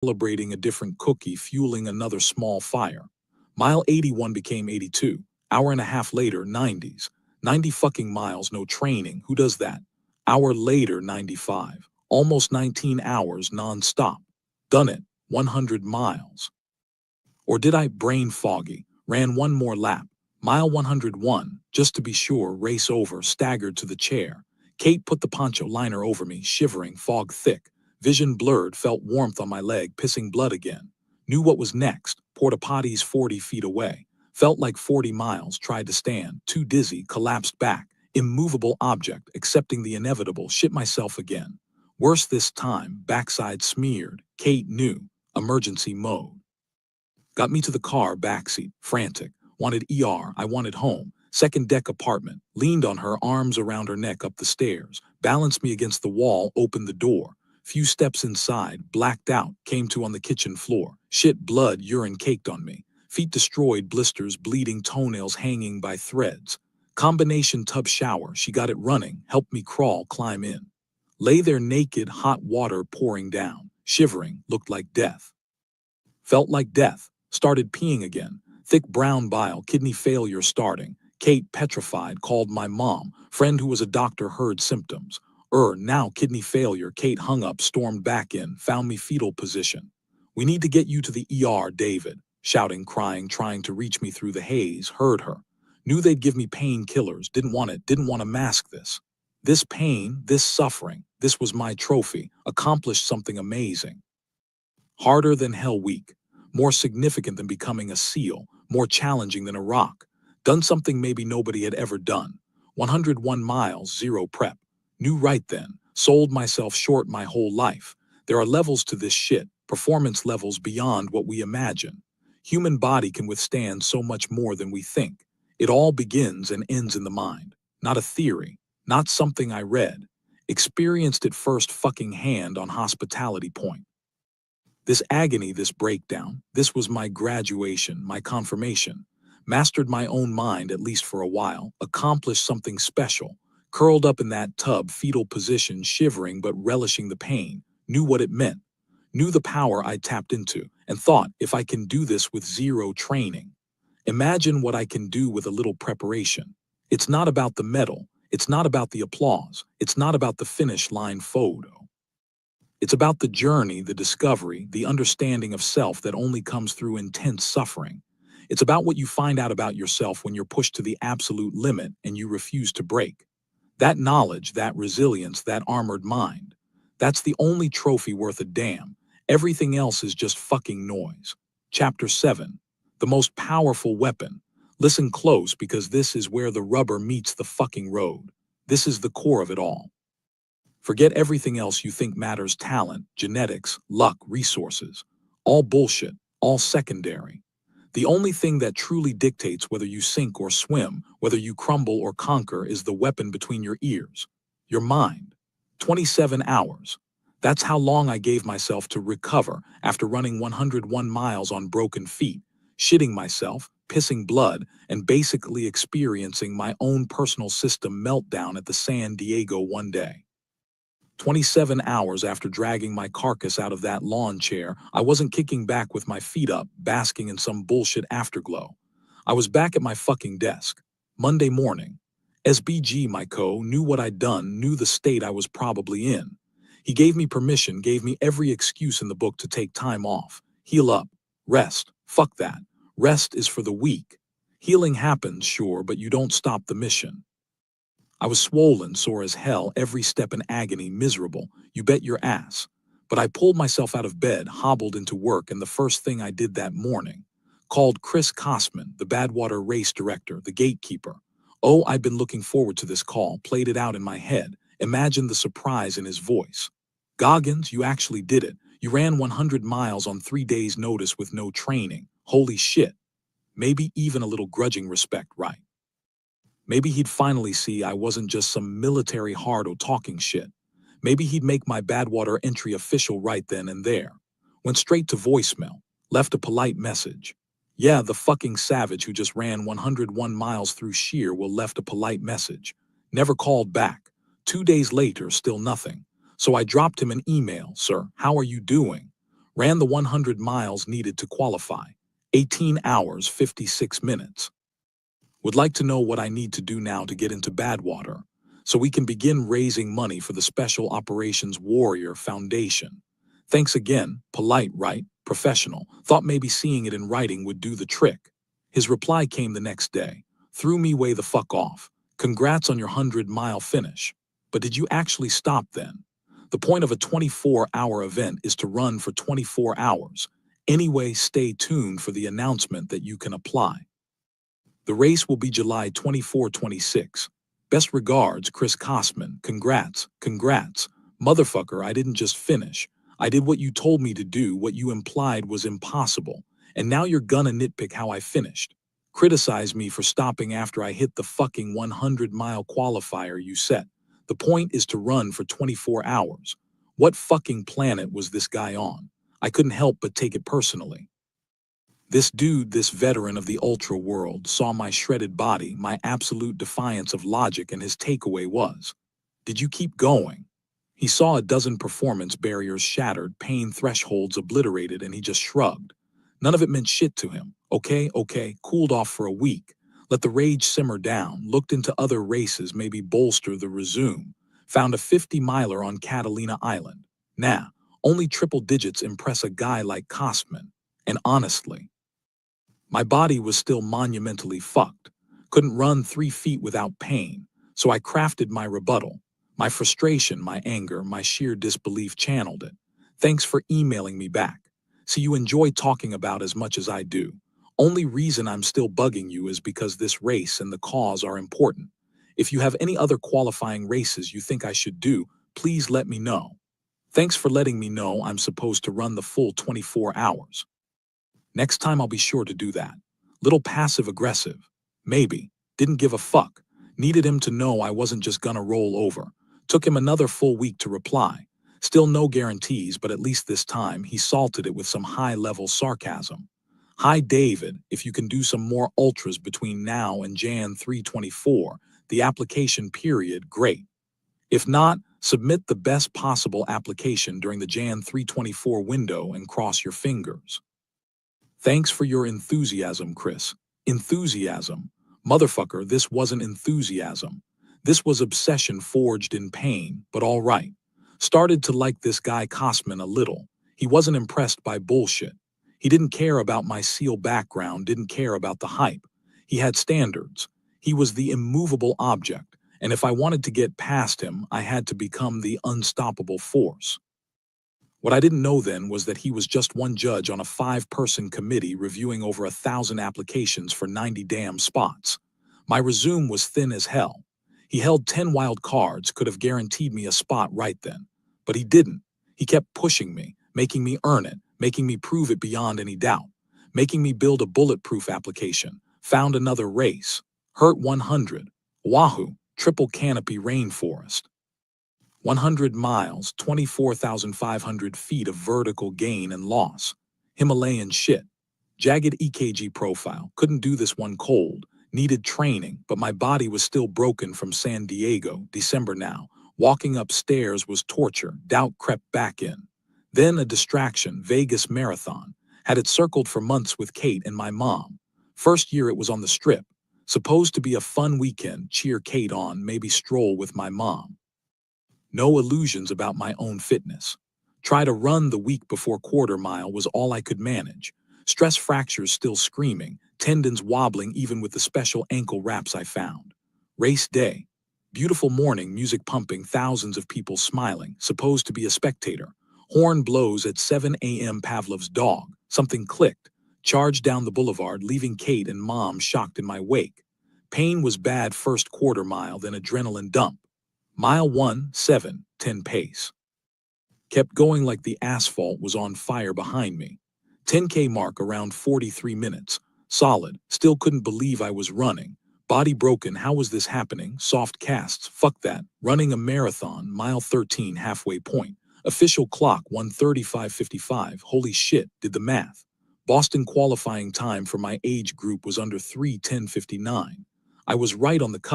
celebrating a different cookie, fueling another small fire. Mile 81 became 82. Hour and a half later, 90s. 90 fucking miles, no training. Who does that? Hour later, 95. Almost 19 hours non-stop. Done it. 100 miles. Or did I brain foggy? Ran one more lap. Mile 101, just to be sure, race over, staggered to the chair. Kate put the poncho liner over me, shivering, fog thick. Vision blurred, felt warmth on my leg, pissing blood again. Knew what was next, porta potties 40 feet away. Felt like 40 miles, tried to stand, too dizzy, collapsed back. Immovable object, accepting the inevitable, shit myself again. Worse this time, backside smeared. Kate knew. Emergency mode. Got me to the car, backseat, frantic. Wanted ER, I wanted home. Second deck apartment. Leaned on her, arms around her neck up the stairs. Balanced me against the wall, opened the door. Few steps inside, blacked out, came to on the kitchen floor. Shit, blood, urine caked on me. Feet destroyed, blisters, bleeding toenails hanging by threads. Combination tub shower, she got it running, helped me crawl, climb in. Lay there naked, hot water pouring down. Shivering, looked like death. Felt like death. Started peeing again. Thick brown bile, kidney failure starting. Kate, petrified, called my mom. Friend who was a doctor heard symptoms. Now kidney failure. Kate hung up, stormed back in, found me fetal position. We need to get you to the ER, David. Shouting, crying, trying to reach me through the haze, heard her. Knew they'd give me painkillers, didn't want it, didn't want to mask this. This pain, this suffering, this was my trophy, accomplished something amazing. Harder than hell week. More significant than becoming a SEAL, more challenging than a rock. Done something maybe nobody had ever done. 101 miles, zero prep. Knew right then, sold myself short my whole life. There are levels to this shit, performance levels beyond what we imagine. Human body can withstand so much more than we think. It all begins and ends in the mind. Not a theory, not something I read. Experienced it first fucking hand on Hospitality Point. This agony, this breakdown, this was my graduation, my confirmation. Mastered my own mind, at least for a while, accomplished something special. Curled up in that tub, fetal position, shivering but relishing the pain. Knew what it meant. Knew the power I tapped into, and thought, if I can do this with zero training. Imagine what I can do with a little preparation. It's not about the medal. It's not about the applause. It's not about the finish line photo. It's about the journey, the discovery, the understanding of self that only comes through intense suffering. It's about what you find out about yourself when you're pushed to the absolute limit and you refuse to break. That knowledge, that resilience, that armored mind. That's the only trophy worth a damn. Everything else is just fucking noise. Chapter 7. The most powerful weapon. Listen close because this is where the rubber meets the fucking road. This is the core of it all. Forget everything else you think matters: talent, genetics, luck, resources. All bullshit, all secondary. The only thing that truly dictates whether you sink or swim, whether you crumble or conquer, is the weapon between your ears. Your mind. 27 hours. That's how long I gave myself to recover after running 101 miles on broken feet, shitting myself, pissing blood, and basically experiencing my own personal system meltdown at the San Diego one day. 27 hours after dragging my carcass out of that lawn chair, I wasn't kicking back with my feet up, basking in some bullshit afterglow. I was back at my fucking desk. Monday morning. SBG, my knew what I'd done, knew the state I was probably in. He gave me permission, gave me every excuse in the book to take time off. Heal up. Rest. Fuck that. Rest is for the weak. Healing happens, sure, but you don't stop the mission. I was swollen, sore as hell, every step in agony, miserable. You bet your ass. But I pulled myself out of bed, hobbled into work, and the first thing I did that morning, called Chris Kosman, the Badwater race director, the gatekeeper. Oh, I'd been looking forward to this call, played it out in my head, imagined the surprise in his voice. Goggins, you actually did it. You ran 100 miles on 3 days' notice with no training. Holy shit. Maybe even a little grudging respect, right? Maybe he'd finally see I wasn't just some military hardo talking shit. Maybe he'd make my Badwater entry official right then and there. Went straight to voicemail, left a polite message. Yeah, the fucking savage who just ran 101 miles through Sheer left a polite message. Never called back. 2 days later, still nothing. So I dropped him an email. Sir, how are you doing? Ran the 100 miles needed to qualify. 18 hours, 56 minutes. Would like to know what I need to do now to get into Badwater, so we can begin raising money for the Special Operations Warrior Foundation. Thanks again, polite, right? Professional. Thought maybe seeing it in writing would do the trick. His reply came the next day. Threw me way the fuck off. Congrats on your 100-mile finish. But did you actually stop then? The point of a 24-hour event is to run for 24 hours. Anyway, stay tuned for the announcement that you can apply. The race will be July 24-26. Best regards, Chris Kosman. Congrats, congrats. Motherfucker, I didn't just finish. I did what you told me to do, what you implied was impossible. And now you're gonna nitpick how I finished. Criticize me for stopping after I hit the fucking 100-mile qualifier you set. The point is to run for 24 hours. What fucking planet was this guy on? I couldn't help but take it personally. This dude, this veteran of the ultra world, saw my shredded body, my absolute defiance of logic, and his takeaway was, did you keep going? He saw a dozen performance barriers shattered, pain thresholds obliterated, and he just shrugged. None of it meant shit to him. Okay, cooled off for a week. Let the rage simmer down, looked into other races, maybe bolster the resume. Found a 50-miler on Catalina Island. Nah, only triple digits impress a guy like Kosman. And honestly, my body was still monumentally fucked. Couldn't run 3 feet without pain, so I crafted my rebuttal. My frustration, my anger, my sheer disbelief channeled it. Thanks for emailing me back. See, you enjoy talking about as much as I do. Only reason I'm still bugging you is because this race and the cause are important. If you have any other qualifying races you think I should do, please let me know. Thanks for letting me know I'm supposed to run the full 24 hours. Next time I'll be sure to do that. Little passive-aggressive. Maybe. Didn't give a fuck. Needed him to know I wasn't just gonna roll over. Took him another full week to reply. Still no guarantees, but at least this time he salted it with some high-level sarcasm. Hi David, if you can do some more ultras between now and Jan 3/24, the application period, great. If not, submit the best possible application during the Jan 3/24 window and cross your fingers. Thanks for your enthusiasm, Chris. Enthusiasm. Motherfucker, this wasn't enthusiasm. This was obsession forged in pain, but all right. Started to like this guy Kosman a little. He wasn't impressed by bullshit. He didn't care about my SEAL background, didn't care about the hype. He had standards. He was the immovable object, and if I wanted to get past him, I had to become the unstoppable force. What I didn't know then was that he was just one judge on a 5-person committee reviewing over 1,000 applications for 90 damn spots. My resume was thin as hell. He held 10 wild cards, could have guaranteed me a spot right then. But he didn't. He kept pushing me, making me earn it, making me prove it beyond any doubt, making me build a bulletproof application, found another race, Hurt 100, Oahu, triple canopy rainforest. 100 miles, 24,500 feet of vertical gain and loss. Himalayan shit. Jagged EKG profile. Couldn't do this one cold. Needed training, but my body was still broken from San Diego, December now. Walking upstairs was torture. Doubt crept back in. Then a distraction, Vegas Marathon. Had it circled for months with Kate and my mom. First year it was on the Strip. Supposed to be a fun weekend, cheer Kate on, maybe stroll with my mom. No illusions about my own fitness. Try to run the week before quarter mile was all I could manage. Stress fractures still screaming, tendons wobbling even with the special ankle wraps I found. Race day. Beautiful morning, music pumping, thousands of people smiling, supposed to be a spectator. Horn blows at 7 a.m. Pavlov's dog. Something clicked. Charged down the boulevard, leaving Kate and Mom shocked in my wake. Pain was bad first quarter mile, then adrenaline dump. Mile 1, 7, 10 pace. Kept going like the asphalt was on fire behind me. 10K mark around 43 minutes. Solid. Still couldn't believe I was running. Body broken, how was this happening? Soft casts, fuck that. Running a marathon, mile 13, halfway point. Official clock, 1:35:55. Holy shit, did the math. Boston qualifying time for my age group was under 3:10:59. I was right on the cusp.